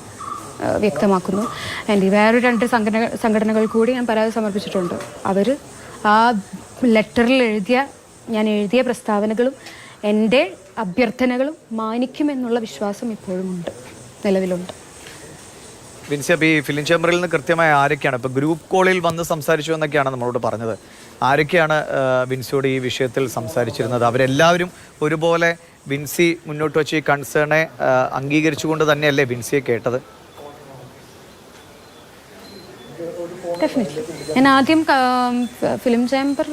വ്യക്തമാക്കുന്നു. ആൻഡ് വേറൊരു 2 സംഘടനകൾ കൂടി ഞാൻ പരാതി സമർപ്പിച്ചിട്ടുണ്ട്. അവർ ആ ലെറ്ററിൽ ഞാൻ എഴുതിയ പ്രസ്താവനകളും എൻ്റെ അഭ്യർത്ഥനകളും മാനിക്കുമെന്നുള്ള വിശ്വാസം ഇപ്പോഴും ഉണ്ട്, നിലവിലുണ്ട്. വിൻസി, അപ്പോൾ ഈ ഫിലിം ചേംബറിൽ നിന്ന് കൃത്യമായി ആരൊക്കെയാണ് ഇപ്പോൾ ഗ്രൂപ്പ് കോളിൽ വന്ന് സംസാരിച്ചു എന്നൊക്കെയാണ് നമ്മളോട് പറഞ്ഞത്? ആരൊക്കെയാണ് വിൻസിയോട് ഈ വിഷയത്തിൽ സംസാരിച്ചിരുന്നത്? അവരെല്ലാവരും ഒരുപോലെ വിൻസി മുന്നോട്ട് വെച്ച് ഈ കൺസേണെ അംഗീകരിച്ചുകൊണ്ട് തന്നെയല്ലേ വിൻസിയെ കേട്ടത്? ഡെഫിനറ്റ്ലി. ഞാൻ ആദ്യം ഫിലിം ചേംബർ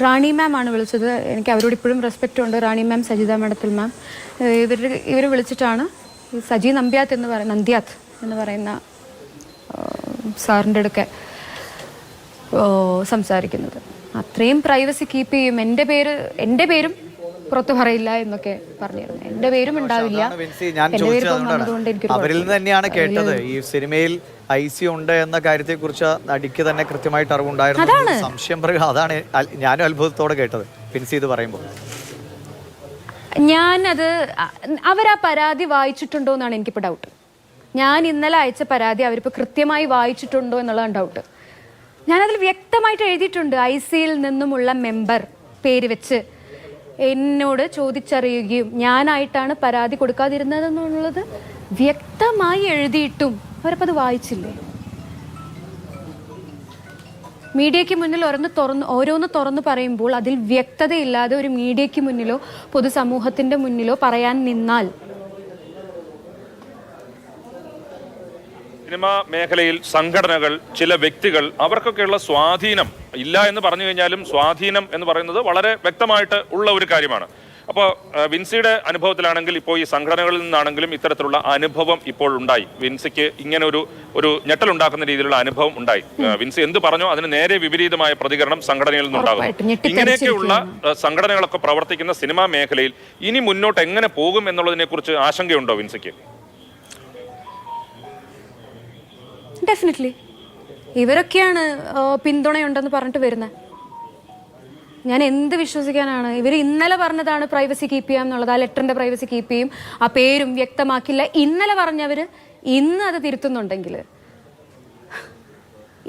റാണി മാം ആണ് വിളിച്ചത്. എനിക്ക് അവരോട് ഇപ്പോഴും റെസ്പെക്റ്റ് ഉണ്ട്. റാണി മാം, സജിത മഠത്തിൽ മാം, ഇവർ വിളിച്ചിട്ടാണ് സജി നന്ദ്യാത്ത് എന്ന് പറയുന്ന സാറിൻ്റെ അടുക്കെ സംസാരിക്കുന്നത്. അത്രയും പ്രൈവസി കീപ്പ് ചെയ്യും. എൻ്റെ പേരും പുറത്തു പറയില്ല എന്നൊക്കെ പറഞ്ഞിരുന്നു. എൻ്റെ പേരും ഉണ്ടാവില്ല. അവരിൽ നിന്ന് തന്നെയാണ് കേട്ടത് ഈ സിനിമയിൽ IC ഉണ്ട് എന്ന കാര്യത്തെ കുറിച്ച് നടിക്ക് തന്നെ കൃത്യമായിട്ട് അറിവുണ്ടായിരുന്നു. സംശയം പറയുക, അതാണ് ഞാനും അത്ഭുതത്തോടെ കേട്ടത് വിൻസി ഇത് പറയുമ്പോൾ. ഞാനത് അവരാ പരാതി വായിച്ചിട്ടുണ്ടോ എന്നാണ് എനിക്കിപ്പോൾ ഡൗട്ട്. ഞാൻ ഇന്നലെ അയച്ച പരാതി അവരിപ്പോൾ കൃത്യമായി വായിച്ചിട്ടുണ്ടോ എന്നുള്ളതാണ് ഡൗട്ട്. ഞാനതിൽ വ്യക്തമായിട്ട് എഴുതിയിട്ടുണ്ട്. ICയിൽ നിന്നുമുള്ള മെമ്പർ പേര് വെച്ച് എന്നോട് ചോദിച്ചറിയുകയും ഞാനായിട്ടാണ് പരാതി കൊടുക്കാതിരുന്നതെന്നുള്ളത് വ്യക്തമായി എഴുതിയിട്ടും അവരപ്പോൾ അത് വായിച്ചില്ലേ? മീഡിയയ്ക്ക് മുന്നിൽ ഓരോന്ന് തുറന്ന് പറയുമ്പോൾ അതിൽ വ്യക്തതയില്ലാതെ ഒരു മീഡിയയ്ക്ക് മുന്നിലോ പൊതുസമൂഹത്തിന്റെ മുന്നിലോ പറയാൻ നിന്നാൽ സിനിമാ മേഖലയിൽ സംഘടനകൾ, ചില വ്യക്തികൾ, അവർക്കൊക്കെയുള്ള സ്വാധീനം ഇല്ല എന്ന് പറഞ്ഞു കഴിഞ്ഞാലും സ്വാധീനം എന്ന് പറയുന്നത് വളരെ വ്യക്തമായിട്ട് ഉള്ള ഒരു കാര്യമാണ്. അപ്പോൾ വിൻസിയുടെ അനുഭവത്തിലാണെങ്കിൽ ഇപ്പോൾ ഈ സംഘടനകളിൽ നിന്നാണെങ്കിലും ഇത്തരത്തിലുള്ള അനുഭവം ഇപ്പോൾ ഉണ്ടായി. വിൻസിക്ക് ഇങ്ങനെ ഒരു ഞെട്ടലുണ്ടാക്കുന്ന രീതിയിലുള്ള അനുഭവം ഉണ്ടായി. വിൻസി എന്ത് പറഞ്ഞോ അതിന് നേരെ വിപരീതമായ പ്രതികരണം സംഘടനയിൽ നിന്നുണ്ടാകുന്നു. ഇങ്ങനെയൊക്കെയുള്ള സംഘടനകളൊക്കെ പ്രവർത്തിക്കുന്ന സിനിമാ മേഖലയിൽ ഇനി മുന്നോട്ട് എങ്ങനെ പോകും എന്നുള്ളതിനെ കുറിച്ച് ആശങ്കയുണ്ടോ വിൻസിക്ക്? ഡെഫിനറ്റ്ലി ഇവരൊക്കെയാണ് പിന്തുണയുണ്ടെന്ന് പറഞ്ഞിട്ട് വരുന്നത്. ഞാൻ എന്ത് വിശ്വസിക്കാനാണ്? ഇവർ ഇന്നലെ പറഞ്ഞതാണ് പ്രൈവസി കീപ്പ് ചെയ്യാം എന്നുള്ളത്. ആ ലെറ്ററിന്റെ പ്രൈവസി കീപ്പ് ചെയ്യും, ആ പേരും വ്യക്തമാക്കില്ല. ഇന്നലെ പറഞ്ഞവര് ഇന്ന് അത് തിരുത്തുന്നുണ്ടെങ്കിൽ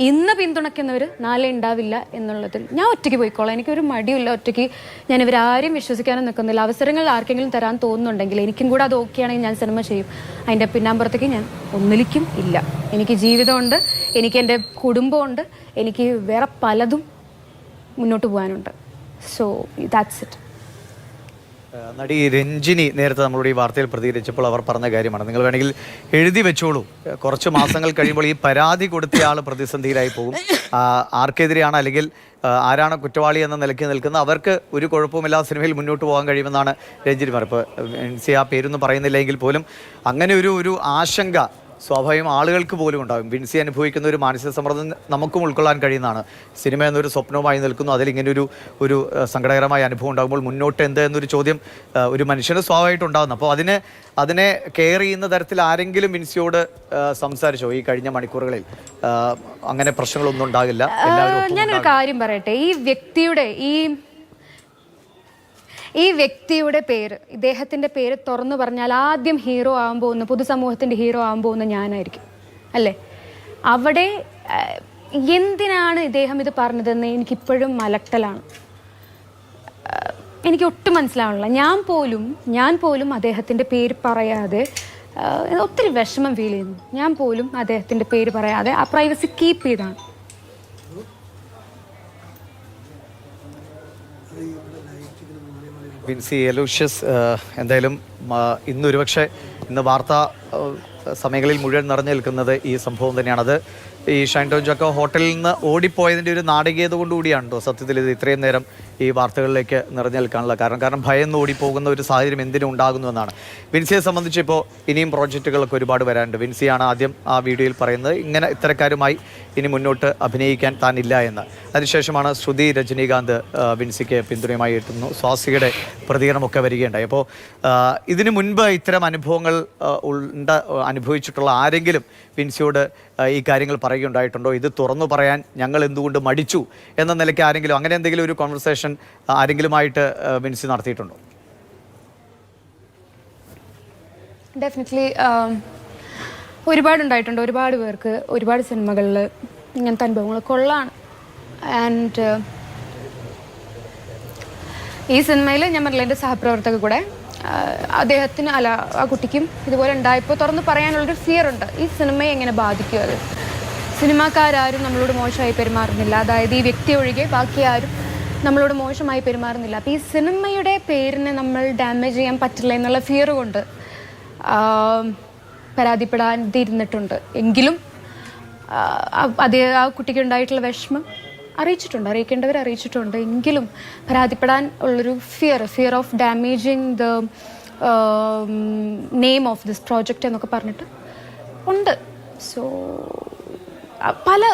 ഇന്ന് പിന്തുണയ്ക്കുന്നവർ നാളെ ഉണ്ടാവില്ല എന്നുള്ളതിൽ ഞാൻ ഒറ്റയ്ക്ക് പോയിക്കോളാം. എനിക്കൊരു മടിയില്ല. ഒറ്റയ്ക്ക് ഞാൻ ഇവരാരും വിശ്വസിക്കാനും നിൽക്കുന്നില്ല. അവസരങ്ങൾ ആർക്കെങ്കിലും തരാൻ തോന്നുന്നുണ്ടെങ്കിൽ എനിക്കും കൂടെ അത് ഓക്കെ ആണെങ്കിൽ ഞാൻ സിനിമ ചെയ്യും. അതിൻ്റെ പിന്നാമ്പുറത്തേക്ക് ഞാൻ ഒന്നിലേക്കും ഇല്ല. എനിക്ക് ജീവിതമുണ്ട്, എനിക്ക് എൻ്റെ കുടുംബമുണ്ട്, എനിക്ക് വേറെ പലതും മുന്നോട്ട് പോകാനുണ്ട്. So that's it. നടി രഞ്ജിനി നേരത്തെ നമ്മളോട് ഈ വാർത്തയിൽ പ്രതികരിച്ചപ്പോൾ അവർ പറഞ്ഞ കാര്യമാണ്. നിങ്ങൾ വേണമെങ്കിൽ എഴുതി വെച്ചോളൂ. കുറച്ച് മാസങ്ങൾ കഴിയുമ്പോൾ ഈ പരാതി കൊടുത്തയാൾ പ്രതിസന്ധിയിലായി പോകും. ആർക്കെതിരെയാണ് അല്ലെങ്കിൽ ആരാണ് കുറ്റവാളി എന്ന നിലയ്ക്ക് നിൽക്കുന്ന അവർക്ക് ഒരു കുഴപ്പമില്ലാതെ സിനിമയിൽ മുന്നോട്ട് പോകാൻ കഴിയുമെന്നാണ് രഞ്ജിനി പറഞ്ഞത്. ഇപ്പോൾ വിൻസി ആ പേരൊന്നും പറയുന്നില്ലെങ്കിൽ പോലും അങ്ങനെ ഒരു ആശങ്ക സ്വാഭാവികം ആളുകൾക്ക് പോലും ഉണ്ടാകും. വിൻസി അനുഭവിക്കുന്ന ഒരു മാനസിക സമ്മർദ്ദം നമുക്കും ഉൾക്കൊള്ളാൻ കഴിയുന്നതാണ്. സിനിമ എന്നൊരു സ്വപ്നവുമായി നിൽക്കുന്നു, അതിലിങ്ങനെ ഒരു സങ്കടകരമായ അനുഭവം ഉണ്ടാകുമ്പോൾ മുന്നോട്ട് എന്ത് എന്നൊരു ചോദ്യം ഒരു മനുഷ്യന് സ്വാഭാവികമായിട്ട് ഉണ്ടാകുന്നു. അപ്പോൾ അതിനെ കെയർ ചെയ്യുന്ന തരത്തിൽ ആരെങ്കിലും വിൻസിയോട് സംസാരിച്ചോ ഈ കഴിഞ്ഞ മണിക്കൂറുകളിൽ? അങ്ങനെ പ്രശ്നങ്ങളൊന്നും ഉണ്ടാകില്ല. ഞാനൊരു കാര്യം പറയട്ടെ. ഈ വ്യക്തിയുടെ പേര്, ഇദ്ദേഹത്തിൻ്റെ പേര് തുറന്നു പറഞ്ഞാൽ ആദ്യം ഹീറോ ആകാൻ പോകുന്ന, പൊതുസമൂഹത്തിൻ്റെ ഹീറോ ആകാൻ പോകുന്ന ഞാനായിരിക്കും, അല്ലേ? അവിടെ എന്തിനാണ് ഇദ്ദേഹം ഇത് പറഞ്ഞതെന്ന് എനിക്കിപ്പോഴും മലട്ടലാണ്. എനിക്ക് ഒട്ടും മനസ്സിലാവണില്ല. ഞാൻ പോലും അദ്ദേഹത്തിൻ്റെ പേര് പറയാതെ ഒത്തിരി വിഷമം ഫീൽ ചെയ്യുന്നു. ഞാൻ പോലും അദ്ദേഹത്തിൻ്റെ പേര് പറയാതെ ആ പ്രൈവസി കീപ്പ് ചെയ്താണ്. വിൻസി എലൂഷ്യസ്, എന്തായാലും ഇന്ന് വാർത്താ സമയങ്ങളിൽ മുഴുവൻ നിറഞ്ഞു നിൽക്കുന്നത് ഈ സംഭവം തന്നെയാണ്. അത് ഈ ഷൈൻ ടോം ചാക്കോ ഹോട്ടലിൽ നിന്ന് ഓടിപ്പോയതിൻ്റെ ഒരു നാടകീയത കൊണ്ടുകൂടിയാണല്ലോ സത്യത്തിൽ ഇത് ഇത്രയും നേരം ഈ വാർത്തകളിലേക്ക് നിറഞ്ഞു നിൽക്കാനുള്ള കാരണം ഭയന്ന് ഓടിപ്പോകുന്ന ഒരു സാഹചര്യം എന്തിനും ഉണ്ടാകുന്നു എന്നാണ്. വിൻസിയെ സംബന്ധിച്ച് ഇപ്പോൾ ഇനിയും പ്രോജക്റ്റുകളൊക്കെ ഒരുപാട് വരാനുണ്ട്. വിൻസിയാണ് ആദ്യം ആ വീഡിയോയിൽ പറയുന്നത് ഇങ്ങനെ ഇത്തരക്കാരുമായി ഇനി മുന്നോട്ട് അഭിനയിക്കാൻ താനില്ല എന്ന്. അതിനുശേഷമാണ് ശ്രുതി രജനീകാന്ത് വിൻസിക്ക് പിന്തുണയുമായി എത്തുന്നു. സ്വാസികയുടെ പ്രതികരണമൊക്കെ വരികയുണ്ടായി. അപ്പോൾ ഇതിനു മുൻപ് ഇത്തരം അനുഭവങ്ങൾ അനുഭവിച്ചിട്ടുള്ള ആരെങ്കിലും വിൻസിയോട് ഈ കാര്യങ്ങൾ പറയുകയുണ്ടായിട്ടുണ്ടോ? ഇത് തുറന്നു പറയാൻ ഞങ്ങൾ എന്തുകൊണ്ട് മടിച്ചു എന്ന നിലയ്ക്ക് ആരെങ്കിലും അങ്ങനെ എന്തെങ്കിലും ഒരു കോൺവെർസേഷൻ ആരെങ്കിലുമായിട്ട് വിൻസി നടത്തിയിട്ടുണ്ടോ? ഡെഫിനറ്റ്ലി ഒരുപാടുണ്ടായിട്ടുണ്ട്. ഒരുപാട് പേർക്ക് ഒരുപാട് സിനിമകളിൽ ഇങ്ങനത്തെ അനുഭവങ്ങളൊക്കെ ഉള്ളതാണ്. ആൻഡ് ഈ സിനിമയിൽ ഞാൻ പറഞ്ഞില്ല, എൻ്റെ സഹപ്രവർത്തക കൂടെ അദ്ദേഹത്തിന് ആ കുട്ടിക്കും ഇതുപോലെ ഉണ്ടായപ്പോൾ തുറന്ന് പറയാനുള്ളൊരു ഫിയർ ഉണ്ട്. ഈ സിനിമയെ എങ്ങനെ ബാധിക്കും അത്? സിനിമാക്കാരും നമ്മളോട് മോശമായി പെരുമാറുന്നില്ല, അതായത് ഈ വ്യക്തി ഒഴികെ ബാക്കി ആരും നമ്മളോട് മോശമായി പെരുമാറുന്നില്ല. അപ്പോൾ ഈ സിനിമയുടെ പേരിനെ നമ്മൾ ഡാമേജ് ചെയ്യാൻ പറ്റില്ല എന്നുള്ള ഫിയർ കൊണ്ട് പരാതിപ്പെടാതിരുന്നിട്ടുണ്ട്. എങ്കിലും ആ കുട്ടിക്ക് ഉണ്ടായിട്ടുള്ള വിഷമം അറിയിക്കേണ്ടവർ അറിയിച്ചിട്ടുണ്ട്. എങ്കിലും പരാതിപ്പെടാൻ ഉള്ളൊരു fear of damaging the name of this project എന്നൊക്കെ പറഞ്ഞിട്ട് ഉണ്ട്. സോ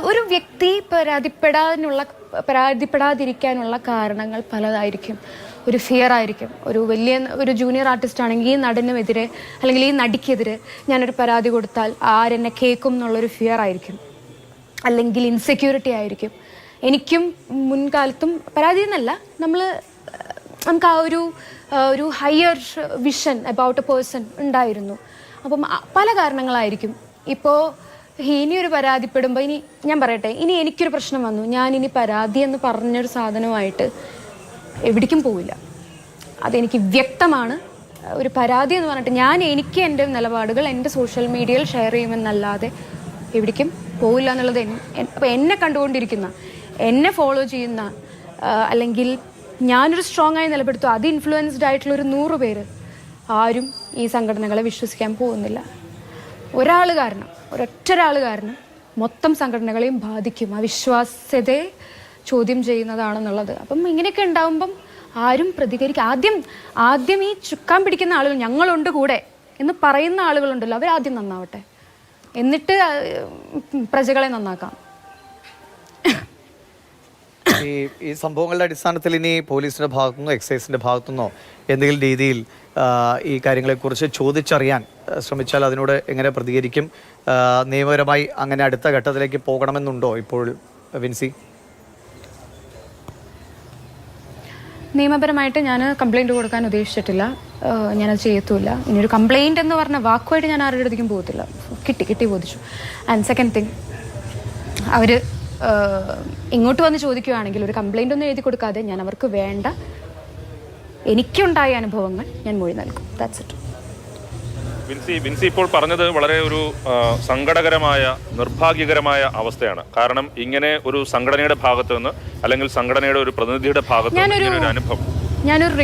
ഒരു വ്യക്തി പരാതിപ്പെടാതിരിക്കാനുള്ള കാരണങ്ങൾ പലതായിരിക്കും. ഒരു ഫിയർ ആയിരിക്കും. ഒരു ജൂനിയർ ആർട്ടിസ്റ്റ് ആണെങ്കിൽ ഈ നടനുമെതിരെ അല്ലെങ്കിൽ ഈ നടിക്കെതിരെ ഞാനൊരു പരാതി കൊടുത്താൽ ആരെന്നെ കേൾക്കും എന്നുള്ളൊരു ഫിയർ ആയിരിക്കും. അല്ലെങ്കിൽ ഇൻസെക്യൂരിറ്റി ആയിരിക്കും. എനിക്കും മുൻകാലത്തും പരാതി എന്നല്ല, നമുക്ക് ആ ഒരു higher vision about A person ഉണ്ടായിരുന്നു. അപ്പം പല കാരണങ്ങളായിരിക്കും. ഇപ്പോൾ ഇനിയൊരു പരാതിപ്പെടുമ്പോൾ ഞാൻ പറയട്ടെ, എനിക്കൊരു പ്രശ്നം വന്നു, ഞാനിനി പരാതി എന്ന് പറഞ്ഞൊരു സാധനമായിട്ട് എവിടേക്കും പോവില്ല. അതെനിക്ക് വ്യക്തമാണ്. ഒരു പരാതി എന്ന് പറഞ്ഞിട്ട് എനിക്ക് എൻ്റെ നിലപാടുകൾ എൻ്റെ സോഷ്യൽ മീഡിയയിൽ ഷെയർ ചെയ്യുമെന്നല്ലാതെ എവിടേക്കും പോവില്ല എന്നുള്ളത്. അപ്പോൾ എന്നെ കണ്ടുകൊണ്ടിരിക്കുന്ന എന്നെ ഫോളോ ചെയ്യുന്ന അല്ലെങ്കിൽ ഞാനൊരു സ്ട്രോങ് ആയി നിലപ്പെടുത്തും അത് ഇൻഫ്ലുവൻസ്ഡ് ആയിട്ടുള്ള ഒരു 100 പേര് ആരും ഈ സംഘടനകളെ വിശ്വസിക്കാൻ പോകുന്നില്ല. ഒരാൾ കാരണം, ഒരൊറ്റ ഒരാൾ കാരണം മൊത്തം സംഘടനകളെയും ബാധിക്കും. ആ വിശ്വാസ്യതയെ ചോദ്യം ചെയ്യുന്നതാണെന്നുള്ളത്. അപ്പം ഇങ്ങനെയൊക്കെ ഉണ്ടാവുമ്പം ആരും പ്രതികരിക്കുക. ആദ്യം ഈ ചുക്കാൻ പിടിക്കുന്ന ആളുകൾ, ഞങ്ങളുണ്ട് കൂടെ എന്ന് പറയുന്ന ആളുകളുണ്ടല്ലോ, അവരാദ്യം നന്നാവട്ടെ, എന്നിട്ട് പ്രജകളെ നന്നാക്കാം. ഈ സംഭവങ്ങളുടെ അടിസ്ഥാനത്തിൽ ഇനി പോലീസിന്റെ ഭാഗത്തുനിന്നോ എക്സൈസിന്റെ ഭാഗത്തുനിന്നോ എന്തെങ്കിലും രീതിയിൽ ഈ കാര്യങ്ങളെക്കുറിച്ച് ചോദിച്ചറിയാൻ ശ്രമിച്ചാൽ അതിനോട് എങ്ങനെ പ്രതികരിക്കും? നിയമപരമായി അങ്ങനെ അടുത്ത ഘട്ടത്തിലേക്ക് പോകണമെന്നുണ്ടോ ഇപ്പോൾ വിൻസി? നിയമപരമായിട്ട് ഞാൻ കംപ്ലൈൻറ്റ് കൊടുക്കാൻ ഉദ്ദേശിച്ചിട്ടില്ല. ഞാനത് ചെയ്യത്തുമില്ല. ഇനിയൊരു കംപ്ലൈൻറ്റ് എന്ന് പറഞ്ഞ വാക്കുമായിട്ട് ഞാൻ ആരുടെ അടുത്തേക്കും പോകത്തില്ല. കിട്ടി ബോധിച്ചു. ആൻഡ് സെക്കൻഡ് തിങ്, അവർ ഇങ്ങോട്ട് വന്ന് ചോദിക്കുകയാണെങ്കിൽ ഒരു കംപ്ലൈൻ്റ് ഒന്നും എഴുതി കൊടുക്കാതെ ഞാൻ അവർക്ക് വേണ്ട എനിക്കുണ്ടായ അനുഭവങ്ങൾ ഞാൻ മൊഴി നൽകും. That's it. വിൻസി ഇപ്പോൾ പറഞ്ഞത് വളരെ ഒരു സങ്കടകരമായ, നിർഭാഗ്യകരമായ അവസ്ഥയാണ്. കാരണം ഇങ്ങനെ ഒരു സംഘടനയുടെ ഭാഗത്ത് നിന്ന് അല്ലെങ്കിൽ സംഘടനയുടെ ഒരു പ്രതിനിധിയുടെ ഭാഗത്ത് നിന്ന് ഒരു അനുഭവം. ഞാനൊരു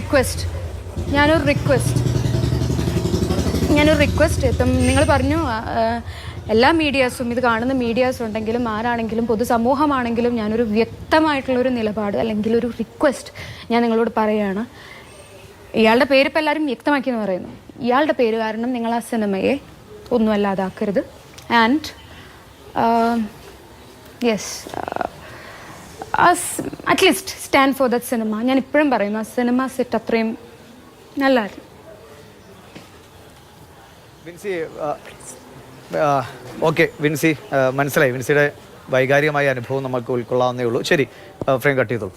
റിക്വസ്റ്റ് ഇപ്പം നിങ്ങൾ പറഞ്ഞു എല്ലാ മീഡിയാസും, ഇത് കാണുന്ന മീഡിയാസ് ഉണ്ടെങ്കിലും ആരാണെങ്കിലും പൊതുസമൂഹമാണെങ്കിലും ഞാനൊരു വ്യക്തമായിട്ടുള്ളൊരു നിലപാട് അല്ലെങ്കിൽ ഒരു റിക്വസ്റ്റ് ഞാൻ നിങ്ങളോട് പറയുകയാണ്. ഇയാളുടെ പേര് ഇപ്പം എല്ലാവരും വ്യക്തമാക്കിയെന്ന് പറയുന്നു. ഇയാളുടെ പേര് കാരണം നിങ്ങൾ ആ സിനിമയെ ഒന്നും അല്ലാതാക്കരുത്. And yes, at least stand for that cinema. ഞാൻ ഇപ്പോഴും പറയുന്നു, ആ സിനിമ സെറ്റ് അത്രയും നല്ലതായിരുന്നു. വിൻസി, ഓക്കെ വിൻസി, മനസ്സിലായി. വിൻസിയുടെ വൈകാരികമായ അനുഭവം നമുക്ക് ഉൾക്കൊള്ളാവുന്നേ ഉള്ളൂ. ശരി, ഫ്രെയിം കട്ട് ചെയ്തോളൂ.